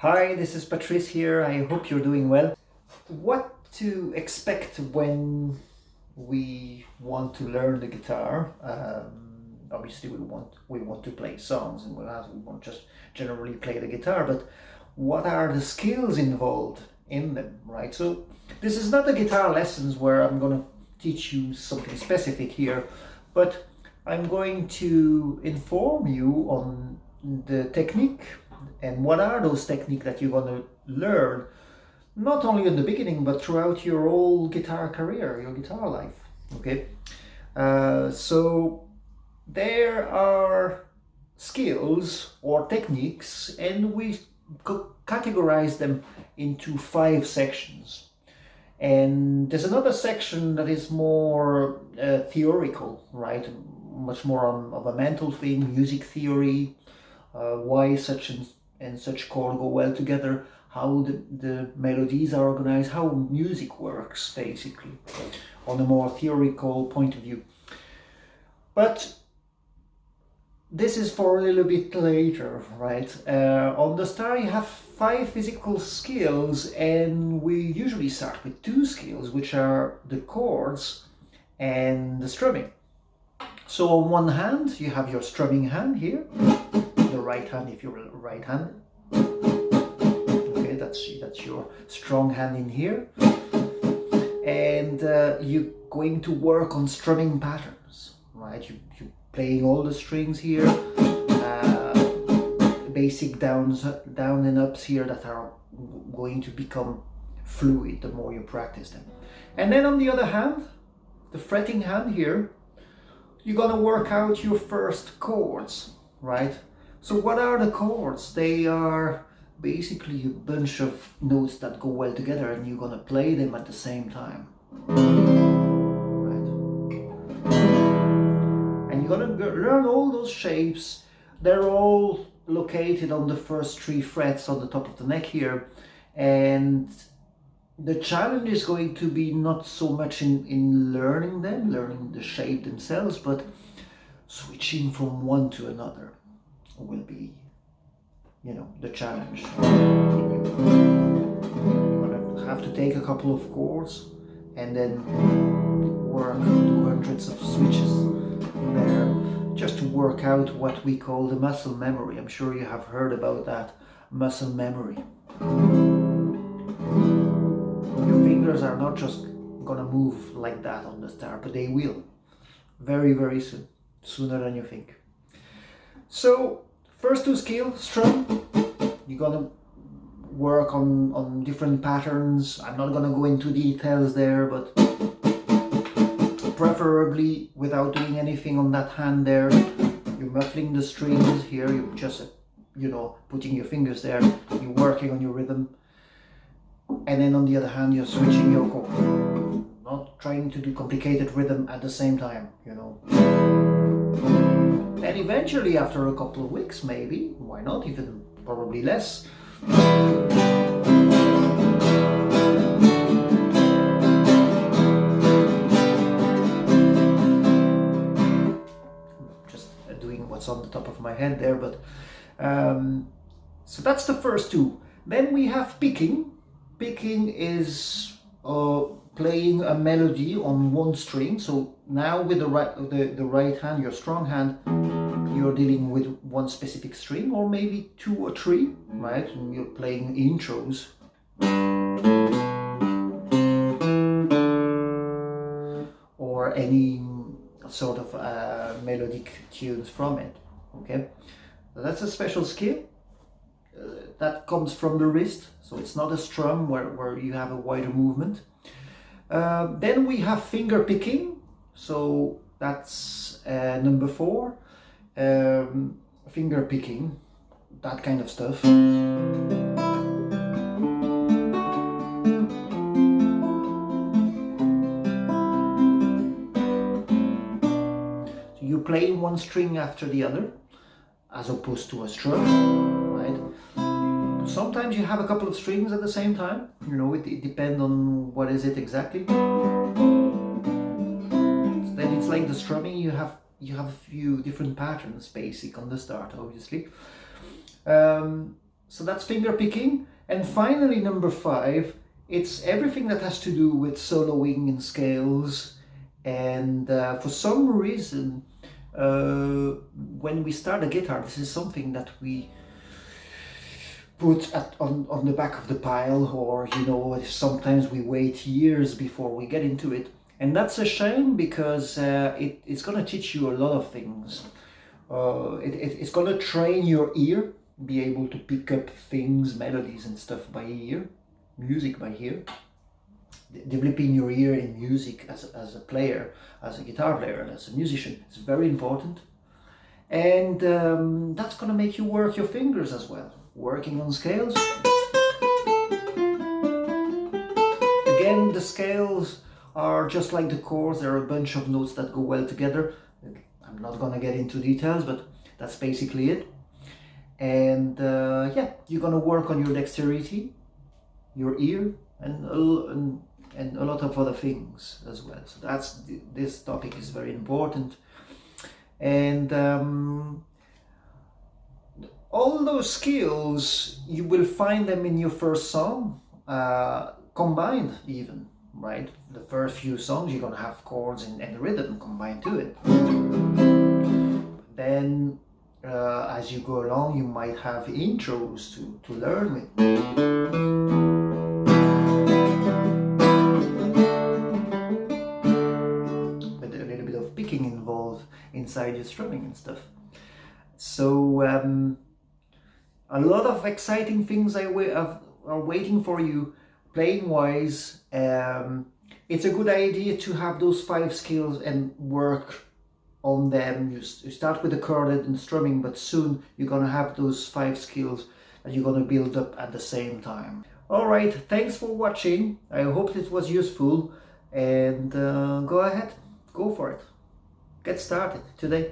Hi, this is Patrice here. I hope you're doing well. What to expect when we want to learn the guitar? Obviously, we want to play songs, and we won't just generally play the guitar. But what are the skills involved in them, right? So this is not a guitar lessons where I'm going to teach you something specific here, but I'm going to inform you on the technique and what are those techniques that you're going to learn, not only in the beginning, but throughout your whole guitar career, your guitar life, okay? So there are skills or techniques, and we categorize them into 5 sections. And there's another section that is more theoretical, right? Much more of a mental thing, music theory, why such and such chord go well together, how the melodies are organized, how music works, basically, on a more theoretical point of view. But this is for a little bit later, right? On the start, you have 5 physical skills, and we usually start with 2 skills, which are the chords and the strumming. So on one hand, you have your strumming hand here, the right hand if you're right-handed. Okay, that's your strong hand in here, and you're going to work on strumming patterns, right? You're playing all the strings here, basic down and ups here that are going to become fluid the more you practice them. And then on the other hand, the fretting hand here, you're gonna work out your first chords, right? So what are the chords? They are basically a bunch of notes that go well together, and you're gonna play them at the same time, right? And you're gonna learn all those shapes. They're all located on the first 3 frets on the top of the neck here, and the challenge is going to be not so much in learning the shape themselves, but switching from one to another will be, the challenge. You're gonna have to take a couple of chords and then work, do hundreds of switches there, just to work out what we call the muscle memory. I'm sure you have heard about that, muscle memory. Your fingers are not just gonna move like that on the start, but they will very, very soon, sooner than you think. So first 2 skills, strum, you're gonna work on different patterns. I'm not gonna go into details there, but preferably without doing anything on that hand there. You're muffling the strings here, you're just putting your fingers there, you're working on your rhythm. And then on the other hand, you're switching your chord, not trying to do complicated rhythm at the same time, And eventually, after a couple of weeks, maybe, why not, even probably less, just doing what's on the top of my head there, but so that's the first 2. Then we have picking. Picking is playing a melody on one string. So now with the right hand, your strong hand, you're dealing with one specific string, or maybe 2 or 3, right? And you're playing intros. Or any sort of melodic tunes from it, okay? So that's a special skill. That comes from the wrist, so it's not a strum where you have a wider movement. Then we have finger picking, so that's number 4. Finger picking, that kind of stuff. So you play one string after the other, as opposed to a strum, right? Sometimes you have a couple of strings at the same time, it depends on what is it exactly. Then it's like the strumming, you have a few different patterns basic on the start, obviously. So that's finger picking. And finally, number 5, it's everything that has to do with soloing and scales. And for some reason, when we start a guitar, this is something that we put on the back of the pile, or sometimes we wait years before we get into it. And that's a shame, because it's going to teach you a lot of things. It's going to train your ear, be able to pick up things, melodies and stuff by ear, music by ear. Developing your ear in music as a player, as a guitar player, and as a musician is very important. And that's going to make you work your fingers as well, working on scales. Again, the scales are just like the chords. There are a bunch of notes that go well together. I'm not going to get into details, but that's basically it. And yeah, you're going to work on your dexterity, your ear, and a lot of other things as well. So this topic is very important. And all those skills, you will find them in your first song, combined even, right? The first few songs, you're gonna have chords and rhythm combined to it. Then as you go along, you might have intros to learn with. With a little bit of picking involved inside your strumming and stuff. So a lot of exciting things are waiting for you playing wise. It's a good idea to have those 5 skills and work on them. You start with the chorded and strumming, but soon you're gonna have those 5 skills that you're gonna build up at the same time. All right, thanks for watching. I hope it was useful, and go ahead, go for it. Get started today.